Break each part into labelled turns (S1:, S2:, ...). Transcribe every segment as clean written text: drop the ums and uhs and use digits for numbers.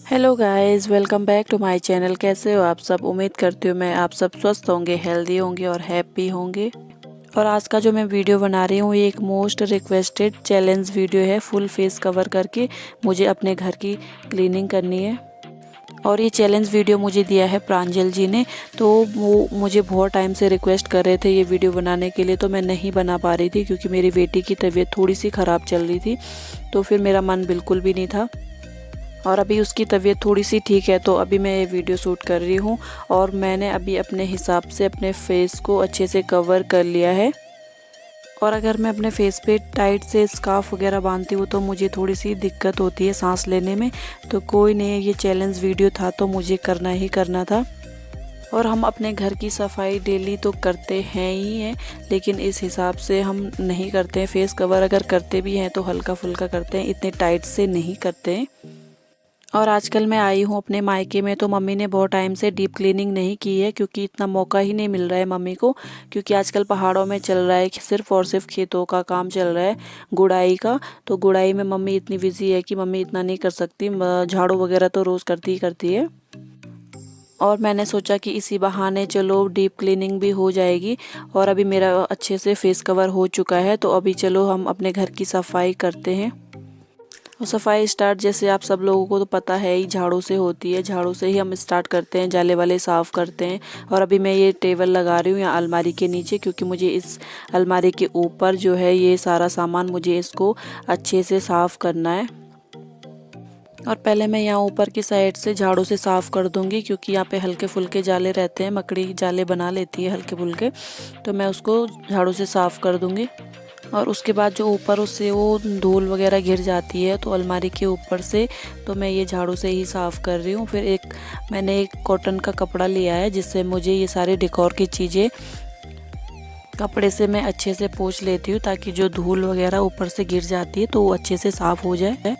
S1: Hello guys, welcome back to my channel. कैसे हो आप सब? उम्मीद करती हूँ मैं आप सब स्वस्थ होंगे, हेल्दी होंगे और हैप्पी होंगे। और आज का जो मैं वीडियो बना रही हूँ ये एक मोस्ट रिक्वेस्टेड चैलेंज वीडियो है। फुल फेस कवर करके मुझे अपने घर की क्लीनिंग करनी है। और ये चैलेंज वीडियो मुझे दिया है प्रांजल जी ने। तो वो मुझे बहुत टाइम से रिक्वेस्ट कर रहे थे ये वीडियो बनाने के लिए, तो मैं नहीं बना पा रही थी क्योंकि मेरी बेटी की तबीयत थोड़ी सी ख़राब चल रही थी। तो फिर मेरा मन बिल्कुल भी नहीं था और अभी उसकी तबीयत थोड़ी सी ठीक है, तो अभी मैं ये वीडियो शूट कर रही हूँ। और मैंने अभी अपने हिसाब से अपने फेस को अच्छे से कवर कर लिया है। और अगर मैं अपने फेस पे टाइट से स्कार्फ वगैरह बांधती हूँ तो मुझे थोड़ी सी दिक्कत होती है सांस लेने में। तो कोई नहीं, ये चैलेंज वीडियो था तो मुझे करना ही करना था। और हम अपने घर की सफाई डेली तो करते हैं ही हैं, लेकिन इस हिसाब से हम नहीं करते हैं। फेस कवर अगर करते भी हैं तो हल्का फुल्का करते हैं, इतने टाइट से नहीं करते हैं। और आजकल मैं आई हूँ अपने मायके में, तो मम्मी ने बहुत टाइम से डीप क्लीनिंग नहीं की है क्योंकि इतना मौका ही नहीं मिल रहा है मम्मी को। क्योंकि आजकल पहाड़ों में चल रहा है कि सिर्फ और सिर्फ खेतों का काम चल रहा है, गुड़ाई का। तो गुड़ाई में मम्मी इतनी बिजी है कि मम्मी इतना नहीं कर सकती। झाड़ू वगैरह तो रोज़ करती ही करती है। और मैंने सोचा कि इसी बहाने चलो डीप क्लीनिंग भी हो जाएगी। और अभी मेरा अच्छे से फेस कवर हो चुका है, तो अभी चलो हम अपने घर की सफाई करते हैं। और सफाई स्टार्ट जैसे आप सब लोगों को तो पता है ही, झाड़ू से होती है। झाड़ू से ही हम स्टार्ट करते हैं, जाले वाले साफ़ करते हैं। और अभी मैं ये टेबल लगा रही हूँ यहाँ अलमारी के नीचे, क्योंकि मुझे इस अलमारी के ऊपर जो है ये सारा सामान, मुझे इसको अच्छे से साफ़ करना है। और पहले मैं यहाँ ऊपर की साइड से झाड़ू से साफ़ कर दूंगी, क्योंकि यहाँ पे हल्के फुल्के जाले रहते हैं, मकड़ी जाले बना लेती है हल्के फुल्के। तो मैं उसको झाड़ू से साफ़ कर दूंगी। और उसके बाद जो ऊपर उससे वो धूल वगैरह गिर जाती है तो अलमारी के ऊपर से, तो मैं ये झाड़ू से ही साफ़ कर रही हूँ। फिर मैंने एक कॉटन का कपड़ा लिया है, जिससे मुझे ये सारे डेकोर की चीज़ें कपड़े से मैं अच्छे से पोंछ लेती हूँ, ताकि जो धूल वगैरह ऊपर से गिर जाती है तो वो अच्छे से साफ़ हो जाए।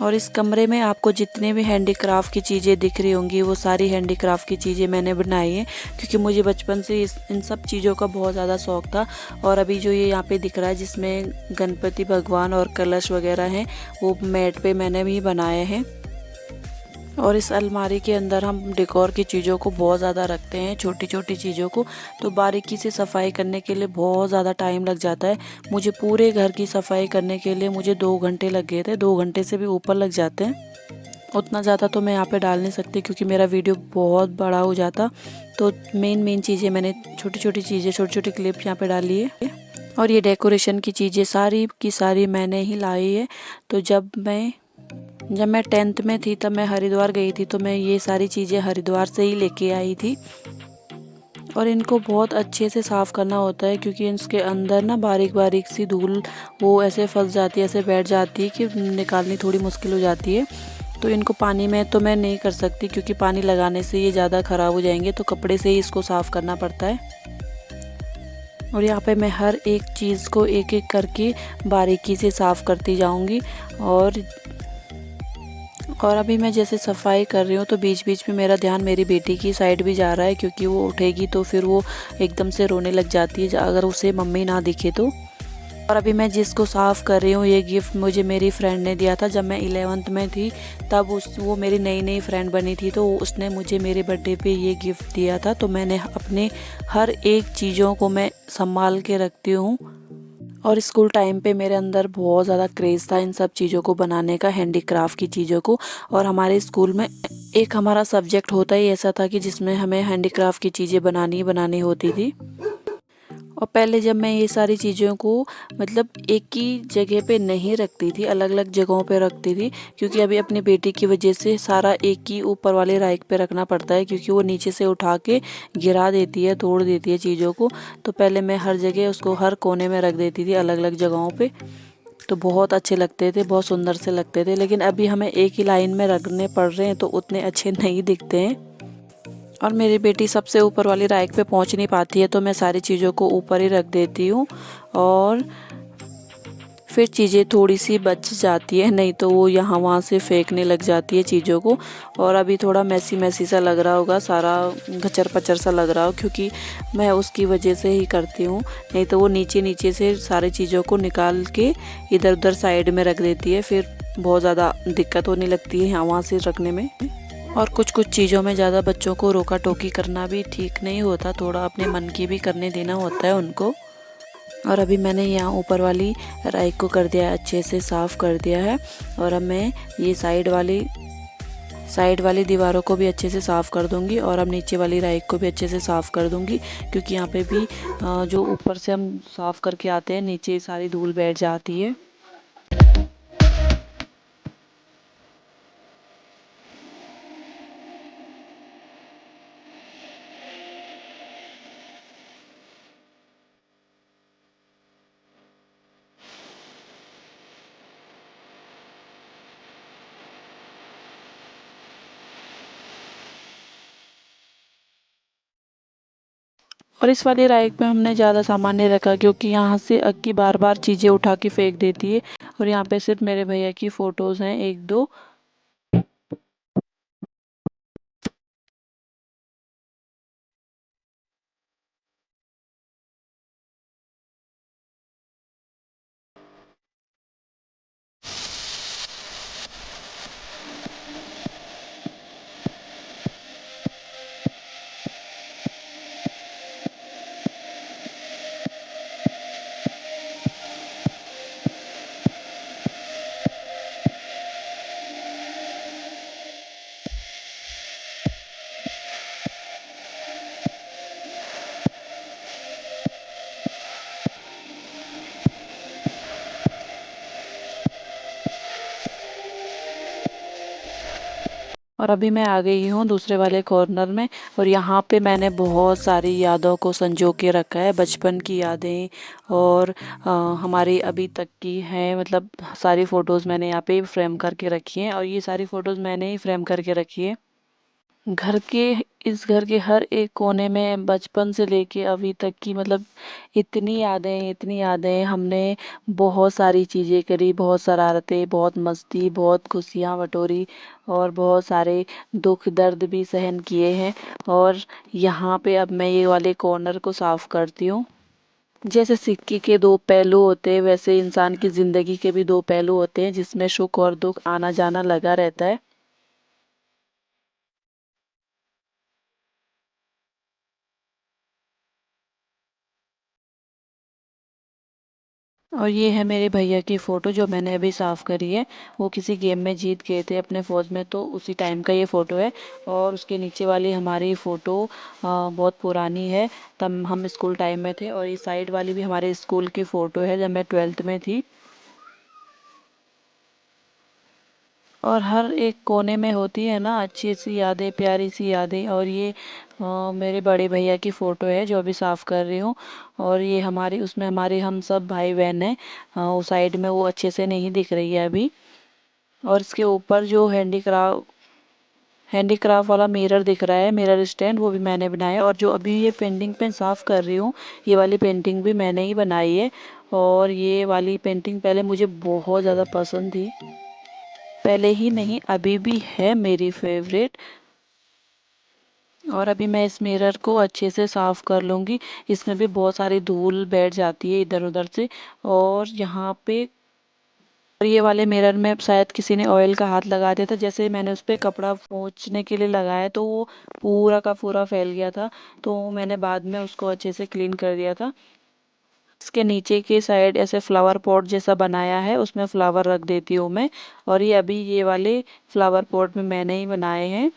S1: और इस कमरे में आपको जितने भी हैंडीक्राफ्ट की चीज़ें दिख रही होंगी, वो सारी हैंडीक्राफ्ट की चीज़ें मैंने बनाई हैं, क्योंकि मुझे बचपन से इन सब चीज़ों का बहुत ज़्यादा शौक़ था। और अभी जो ये यहाँ पे दिख रहा है, जिसमें गणपति भगवान और कलश वगैरह हैं, वो मैट पे मैंने भी बनाए हैं। और इस अलमारी के अंदर हम डेकोर की चीज़ों को बहुत ज़्यादा रखते हैं, छोटी छोटी चीज़ों को। तो बारीकी से सफाई करने के लिए बहुत ज़्यादा टाइम लग जाता है। मुझे पूरे घर की सफाई करने के लिए मुझे 2 घंटे लग गए थे, 2 घंटे से भी ऊपर लग जाते हैं। उतना ज़्यादा तो मैं यहाँ पे डाल नहीं सकती क्योंकि मेरा वीडियो बहुत बड़ा हो जाता। तो मेन मेन चीज़ें मैंने, छोटी छोटी चीज़ें, छोटी छोटी क्लिप यहाँ पे डाली है। और ये डेकोरेशन की चीज़ें सारी की सारी मैंने ही लाई है। तो जब मैं 10th में थी तब मैं हरिद्वार गई थी, तो मैं ये सारी चीज़ें हरिद्वार से ही लेके आई थी। और इनको बहुत अच्छे से साफ़ करना होता है, क्योंकि इसके अंदर ना बारीक बारीक सी धूल वो ऐसे फंस जाती है, ऐसे बैठ जाती है कि निकालनी थोड़ी मुश्किल हो जाती है। तो इनको पानी में तो मैं नहीं कर सकती, क्योंकि पानी लगाने से ये ज़्यादा ख़राब हो जाएंगे, तो कपड़े से ही इसको साफ़ करना पड़ता है। और यहाँ पे मैं हर एक चीज़ को एक एक करके बारीकी से साफ़ करती जाऊँगी। और अभी मैं जैसे सफाई कर रही हूँ तो बीच बीच में मेरा ध्यान मेरी बेटी की साइड भी जा रहा है, क्योंकि वो उठेगी तो फिर वो एकदम से रोने लग जाती है अगर उसे मम्मी ना दिखे तो। और अभी मैं जिसको साफ़ कर रही हूँ, ये गिफ्ट मुझे मेरी फ्रेंड ने दिया था जब मैं 11th में थी। तब वो मेरी नई नई फ्रेंड बनी थी, तो उसने मुझे मेरे बर्थडे पे ये गिफ्ट दिया था। तो मैंने अपने हर एक चीज़ों को मैं संभाल के रखती हूँ। और स्कूल टाइम पे मेरे अंदर बहुत ज़्यादा क्रेज़ था इन सब चीज़ों को बनाने का, हैंडीक्राफ्ट की चीज़ों को। और हमारे स्कूल में एक हमारा सब्जेक्ट होता ही ऐसा था कि जिसमें हमें हैंडीक्राफ्ट की चीज़ें बनानी होती थी। और पहले जब मैं ये सारी चीज़ों को मतलब एक ही जगह पे नहीं रखती थी, अलग अलग जगहों पे रखती थी, क्योंकि अभी अपनी बेटी की वजह से सारा एक ही ऊपर वाले रैक पे रखना पड़ता है, क्योंकि वो नीचे से उठा के गिरा देती है, तोड़ देती है चीज़ों को। तो पहले मैं हर जगह उसको हर कोने में रख देती थी, अलग अलग जगहों पे। तो बहुत अच्छे लगते थे, बहुत सुंदर से लगते थे। लेकिन अभी हमें एक ही लाइन में रखने पड़ रहे हैं तो उतने अच्छे नहीं दिखते हैं। और मेरी बेटी सबसे ऊपर वाली रैक पे पहुंच नहीं पाती है, तो मैं सारी चीज़ों को ऊपर ही रख देती हूँ। और फिर चीज़ें थोड़ी सी बच जाती है, नहीं तो वो यहाँ वहाँ से फेंकने लग जाती है चीज़ों को। और अभी थोड़ा मैसी मैसी सा लग रहा होगा, सारा गचर पचर सा लग रहा हो, क्योंकि मैं उसकी वजह से ही करती हूँ। नहीं तो वो नीचे नीचे से सारी चीज़ों को निकाल के इधर उधर साइड में रख देती है, फिर बहुत ज़्यादा दिक्कत होने लगती है यहाँ वहाँ से रखने में। और कुछ कुछ चीज़ों में ज़्यादा बच्चों को रोका टोकी करना भी ठीक नहीं होता, थोड़ा अपने मन की भी करने देना होता है उनको। और अभी मैंने यहाँ ऊपर वाली राई को कर दिया है, अच्छे से साफ़ कर दिया है। और अब मैं ये साइड वाली दीवारों को भी अच्छे से साफ़ कर दूंगी, और अब नीचे वाली राई को भी अच्छे से साफ़ कर दूंगी, क्योंकि यहाँ पे भी जो ऊपर से हम साफ़ करके आते हैं नीचे सारी धूल बैठ जाती है। और इस वाली रैक में हमने ज़्यादा सामान नहीं रखा, क्योंकि यहाँ से अक्की बार बार चीज़ें उठा के फेंक देती है। और यहाँ पे सिर्फ मेरे भैया की फ़ोटोज़ हैं, एक दो। और अभी मैं आ गई हूँ दूसरे वाले कॉर्नर में। और यहाँ पे मैंने बहुत सारी यादों को संजो के रखा है, बचपन की यादें। और हमारी अभी तक की हैं, मतलब सारी फ़ोटोज़ मैंने यहाँ पे फ्रेम करके रखी हैं, और ये सारी फ़ोटोज़ मैंने ही फ्रेम करके रखी है। घर के इस घर के हर एक कोने में बचपन से लेके अभी तक की, मतलब इतनी यादें हमने बहुत सारी चीज़ें करी, बहुत शरारतें, बहुत मस्ती, बहुत खुशियाँ बटोरी, और बहुत सारे दुख दर्द भी सहन किए हैं। और यहाँ पे अब मैं ये वाले कॉर्नर को साफ करती हूँ। जैसे सिक्के के दो पहलू होते हैं, वैसे इंसान की ज़िंदगी के भी दो पहलू होते हैं, जिसमें सुख और दुख आना जाना लगा रहता है। और ये है मेरे भैया की फ़ोटो जो मैंने अभी साफ़ करी है। वो किसी गेम में जीत गए थे अपने फ़ौज में, तो उसी टाइम का ये फ़ोटो है। और उसके नीचे वाली हमारी फ़ोटो बहुत पुरानी है, तब हम स्कूल टाइम में थे। और ये साइड वाली भी हमारे स्कूल की फ़ोटो है, जब मैं 12th में थी। और हर एक कोने में होती है ना अच्छी सी यादें, प्यारी सी यादें। और ये मेरे बड़े भैया की फ़ोटो है जो अभी साफ़ कर रही हूँ। और ये हमारी, उसमें हमारे हम सब भाई बहन हैं। उस साइड में वो अच्छे से नहीं दिख रही है अभी। और इसके ऊपर जो हैंडीक्राफ्ट वाला मिरर दिख रहा है, मिरर स्टैंड, वो भी मैंने बनाया। और जो अभी ये पेंटिंग पेन साफ़ कर रही हूँ, ये वाली पेंटिंग भी मैंने ही बनाई है। और ये वाली पेंटिंग पहले मुझे बहुत ज़्यादा पसंद थी, पहले ही नहीं अभी भी है मेरी फेवरेट। और अभी मैं इस मिरर को अच्छे से साफ़ कर लूँगी। इसमें भी बहुत सारी धूल बैठ जाती है इधर उधर से। और यहाँ पे, और ये वाले मिरर में शायद किसी ने ऑयल का हाथ लगा दिया था, जैसे मैंने उस पर कपड़ा पोंछने के लिए लगाया तो वो पूरा का पूरा फैल गया था। तो मैंने बाद में उसको अच्छे से क्लीन कर दिया था। इसके नीचे की साइड ऐसे फ्लावर पॉट जैसा बनाया है, उसमें फ्लावर रख देती हूँ मैं। और ये अभी ये वाले फ्लावर पॉट में मैंने ही बनाए हैं।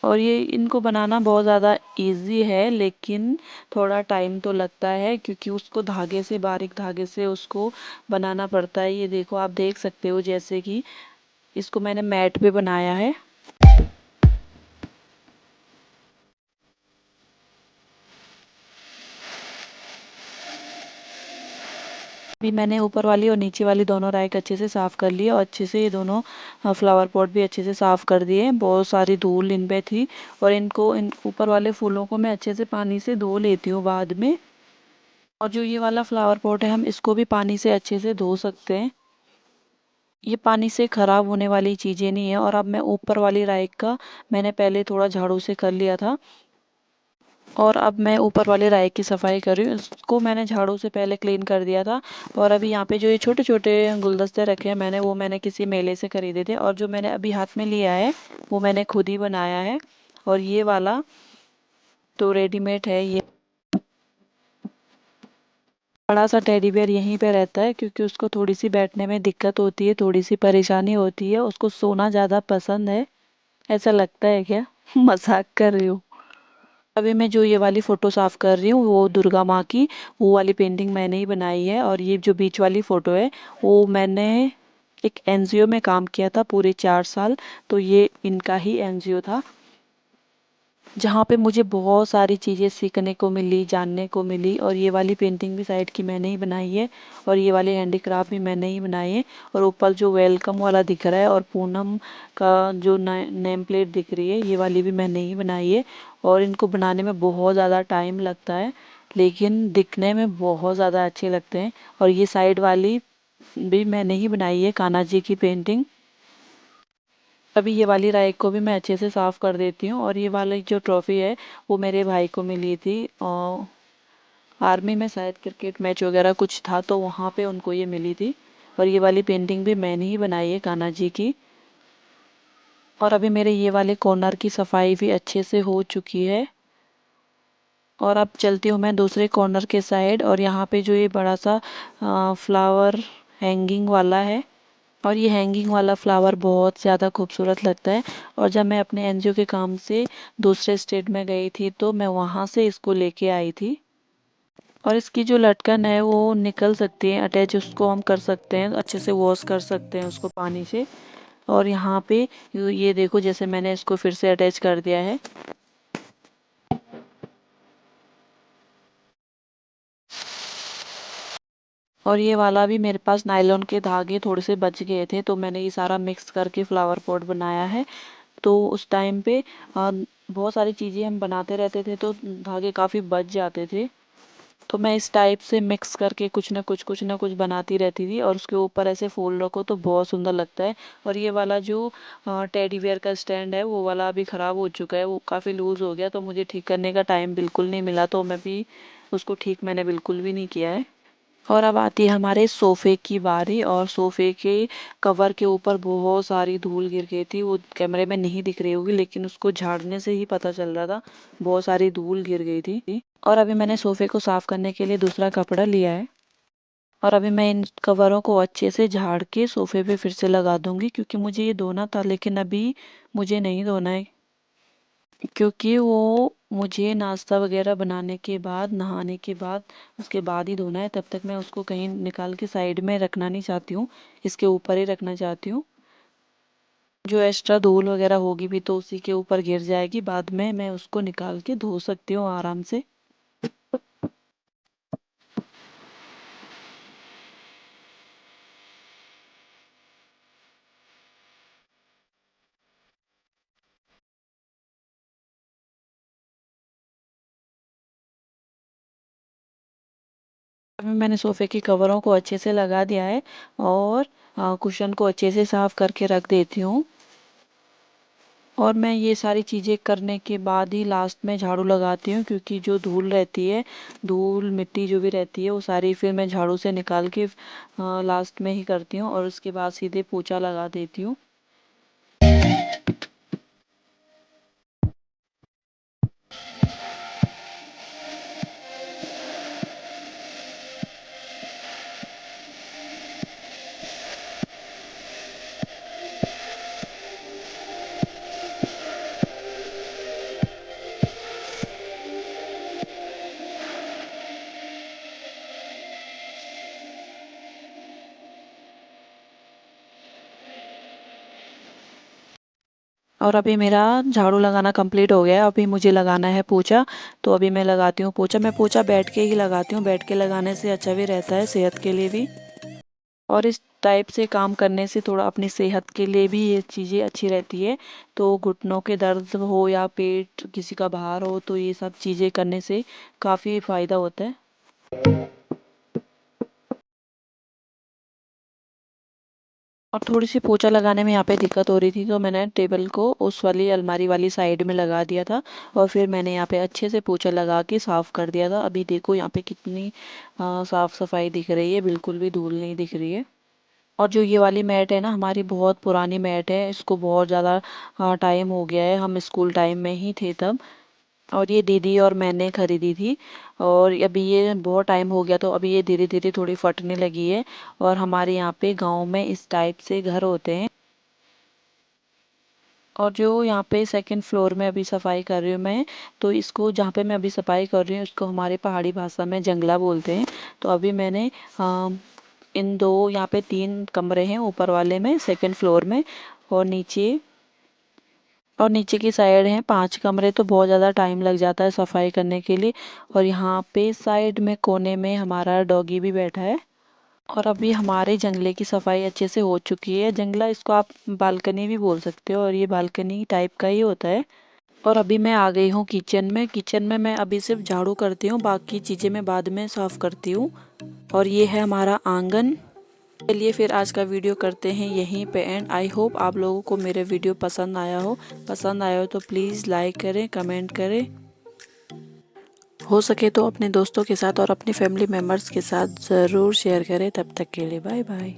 S1: और ये इनको बनाना बहुत ज़्यादा इजी है, लेकिन थोड़ा टाइम तो लगता है, क्योंकि उसको धागे से, बारीक धागे से उसको बनाना पड़ता है। ये देखो, आप देख सकते हो, जैसे कि इसको मैंने मैट पे बनाया है। अभी मैंने ऊपर वाली और नीचे वाली दोनों रैक अच्छे से साफ़ कर लिए, और अच्छे से ये दोनों फ्लावर पॉट भी अच्छे से साफ़ कर दिए। बहुत सारी धूल इन पे थी, और इनको, इन ऊपर वाले फूलों को मैं अच्छे से पानी से धो लेती हूँ बाद में। और जो ये वाला फ्लावर पॉट है, हम इसको भी पानी से अच्छे से धो सकते हैं। ये पानी से ख़राब होने वाली चीज़ें नहीं है। और अब मैं ऊपर वाली रैक का मैंने पहले थोड़ा झाड़ू से कर लिया था, और अब मैं ऊपर वाले रैक की सफाई कर रही हूँ। इसको मैंने झाड़ू से पहले क्लीन कर दिया था। और अभी यहाँ पे जो ये छोटे छोटे गुलदस्ते रखे हैं मैंने किसी मेले से खरीदे थे, और जो मैंने अभी हाथ में लिया है वो मैंने खुद ही बनाया है। और ये वाला तो रेडीमेड है। ये बड़ा सा टेडी बेयर यहीं पे रहता है, क्योंकि उसको थोड़ी सी बैठने में दिक्कत होती है, थोड़ी सी परेशानी होती है, उसको सोना ज़्यादा पसंद है। ऐसा लगता है क्या? मजाक कर रही हूँ। अभी मैं जो ये वाली फ़ोटो साफ़ कर रही हूँ वो दुर्गा माँ की, वो वाली पेंटिंग मैंने ही बनाई है। और ये जो बीच वाली फ़ोटो है वो मैंने एक एनजीओ में काम किया था पूरे 4 साल, तो ये इनका ही एनजीओ था, जहाँ पे मुझे बहुत सारी चीज़ें सीखने को मिली, जानने को मिली। और ये वाली पेंटिंग भी साइड की मैंने ही बनाई है, और ये वाले हैंडीक्राफ्ट भी मैंने ही बनाए हैं। और ऊपर जो वेलकम वाला दिख रहा है और पूनम का जो नेम प्लेट दिख रही है, ये वाली भी मैंने ही बनाई है। और इनको बनाने में बहुत ज़्यादा टाइम लगता है, लेकिन दिखने में बहुत ज़्यादा अच्छे लगते हैं। और ये साइड वाली भी मैंने ही बनाई है, कान्हा जी की पेंटिंग। अभी ये वाली रैक को भी मैं अच्छे से साफ़ कर देती हूँ। और ये वाली जो ट्रॉफ़ी है वो मेरे भाई को मिली थी, और आर्मी में शायद क्रिकेट मैच वगैरह कुछ था, तो वहाँ पे उनको ये मिली थी। और ये वाली पेंटिंग भी मैंने ही बनाई है कान्हा जी की। और अभी मेरे ये वाले कॉर्नर की सफाई भी अच्छे से हो चुकी है। और अब चलती हूँ मैं दूसरे कॉर्नर के साइड, और यहाँ पे जो ये बड़ा सा फ्लावर हैंगिंग वाला है, और ये हैंगिंग वाला फ्लावर बहुत ज़्यादा खूबसूरत लगता है। और जब मैं अपने एनजीओ के काम से दूसरे स्टेट में गई थी तो मैं वहाँ से इसको लेके आई थी। और इसकी जो लटकन है वो निकल सकती है, अटैच उसको हम कर सकते हैं, अच्छे से वॉश कर सकते हैं उसको पानी से। और यहाँ पे ये देखो, जैसे मैंने इसको फिर से अटैच कर दिया है। और ये वाला भी मेरे पास नायलॉन के धागे थोड़े से बच गए थे, तो मैंने ये सारा मिक्स करके फ्लावर पॉट बनाया है। तो उस टाइम पे बहुत सारी चीज़ें हम बनाते रहते थे, तो धागे काफ़ी बच जाते थे। तो मैं इस टाइप से मिक्स करके कुछ ना कुछ बनाती रहती थी, और उसके ऊपर ऐसे फूल रखो तो बहुत सुंदर लगता है। और ये वाला जो टेडी बेयर का स्टैंड है वो वाला अभी ख़राब हो चुका है, वो काफ़ी लूज़ हो गया, तो मुझे ठीक करने का टाइम बिल्कुल नहीं मिला, तो मैं भी उसको ठीक मैंने बिल्कुल भी नहीं किया है। और अब आती है हमारे सोफ़े की बारी, और सोफ़े के कवर के ऊपर बहुत सारी धूल गिर गई थी। वो कैमरे में नहीं दिख रही होगी, लेकिन उसको झाड़ने से ही पता चल रहा था, बहुत सारी धूल गिर गई थी। और अभी मैंने सोफ़े को साफ़ करने के लिए दूसरा कपड़ा लिया है, और अभी मैं इन कवरों को अच्छे से झाड़ के सोफ़े पे फिर से लगा दूंगी, क्योंकि मुझे ये धोना था, लेकिन अभी मुझे नहीं धोना है, क्योंकि वो मुझे नाश्ता वगैरह बनाने के बाद, नहाने के बाद, उसके बाद ही धोना है। तब तक मैं उसको कहीं निकाल के साइड में रखना नहीं चाहती हूँ, इसके ऊपर ही रखना चाहती हूँ। जो एक्स्ट्रा धूल वगैरह होगी भी तो उसी के ऊपर गिर जाएगी, बाद में मैं उसको निकाल के धो सकती हूँ आराम से। अभी मैंने सोफ़े की कवरों को अच्छे से लगा दिया है, और कुशन को अच्छे से साफ़ करके रख देती हूँ। और मैं ये सारी चीज़ें करने के बाद ही लास्ट में झाड़ू लगाती हूँ, क्योंकि जो धूल रहती है, धूल मिट्टी जो भी रहती है वो सारी फिर मैं झाड़ू से निकाल के लास्ट में ही करती हूँ, और उसके बाद सीधे पोछा लगा देती हूँ। और अभी मेरा झाड़ू लगाना कंप्लीट हो गया है, अभी मुझे लगाना है पोछा। तो अभी मैं लगाती हूँ पोछा। मैं पोछा बैठ के ही लगाती हूँ, बैठ के लगाने से अच्छा भी रहता है सेहत के लिए भी। और इस टाइप से काम करने से थोड़ा अपनी सेहत के लिए भी ये चीज़ें अच्छी रहती है। तो घुटनों के दर्द हो या पेट किसी का बाहर हो, तो ये सब चीज़ें करने से काफ़ी फ़ायदा होता है। और थोड़ी सी पोछा लगाने में यहाँ पे दिक्कत हो रही थी, तो मैंने टेबल को उस वाली अलमारी वाली साइड में लगा दिया था और फिर मैंने यहाँ पे अच्छे से पोछा लगा के साफ़ कर दिया था। अभी देखो यहाँ पे कितनी साफ़ सफाई दिख रही है, बिल्कुल भी धूल नहीं दिख रही है। और जो ये वाली मैट है ना, हमारी बहुत पुरानी मैट है, इसको बहुत ज़्यादा टाइम हो गया है, हम स्कूल टाइम में ही थे तब। और ये दीदी और मैंने खरीदी थी और अभी ये बहुत टाइम हो गया, तो अभी ये धीरे धीरे थोड़ी फटने लगी है। और हमारे यहाँ पे गांव में इस टाइप से घर होते हैं। और जो यहाँ पे सेकंड फ्लोर में अभी सफाई कर रही हूँ मैं, तो इसको जहाँ पे मैं अभी सफाई कर रही हूँ उसको हमारे पहाड़ी भाषा में जंगला बोलते हैं। तो अभी मैंने इन दो, यहाँ पे 3 कमरे हैं ऊपर वाले में सेकंड फ्लोर में, और नीचे की साइड हैं 5 कमरे, तो बहुत ज़्यादा टाइम लग जाता है सफाई करने के लिए। और यहाँ पे साइड में कोने में हमारा डॉगी भी बैठा है। और अभी हमारे जंगले की सफाई अच्छे से हो चुकी है। जंगला, इसको आप बालकनी भी बोल सकते हो, और ये बालकनी टाइप का ही होता है। और अभी मैं आ गई हूँ किचन में मैं अभी सिर्फ झाड़ू करती हूँ, बाकी चीज़ें मैं बाद में साफ़ करती हूँ। और ये है हमारा आंगन। चलिए फिर आज का वीडियो करते हैं यहीं पे एंड। आई होप आप लोगों को मेरे वीडियो पसंद आया हो तो प्लीज़ लाइक करें, कमेंट करें, हो सके तो अपने दोस्तों के साथ और अपनी फैमिली मेम्बर्स के साथ ज़रूर शेयर करें। तब तक के लिए बाय बाय।